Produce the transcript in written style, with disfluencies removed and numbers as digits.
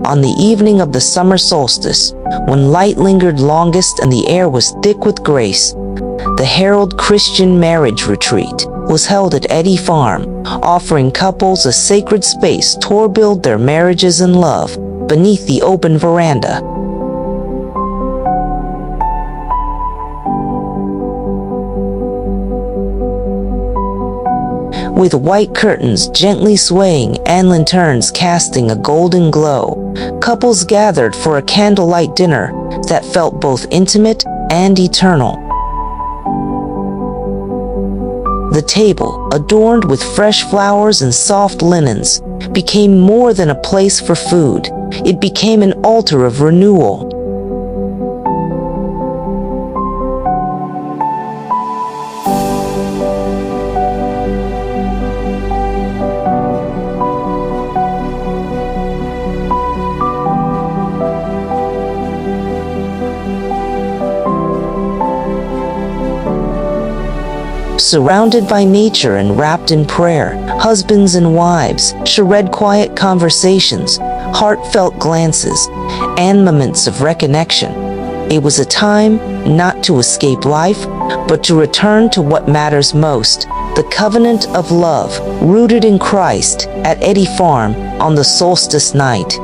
on the evening of the summer solstice, when light lingered longest and the air was thick with grace. The Herald Christian Marriage Retreat was held at Eddy Farm, offering couples a sacred space to build their marriages in love beneath the open veranda. With white curtains gently swaying and lanterns casting a golden glow, couples gathered for a candlelight dinner that felt both intimate and eternal. The table, adorned with fresh flowers and soft linens, became more than a place for food. It became an altar of renewal. Surrounded by nature and wrapped in prayer, husbands and wives shared quiet conversations, heartfelt glances, and moments of reconnection. It was a time not to escape life, but to return to what matters most, the covenant of love rooted in Christ at Eddy Farm on the solstice night.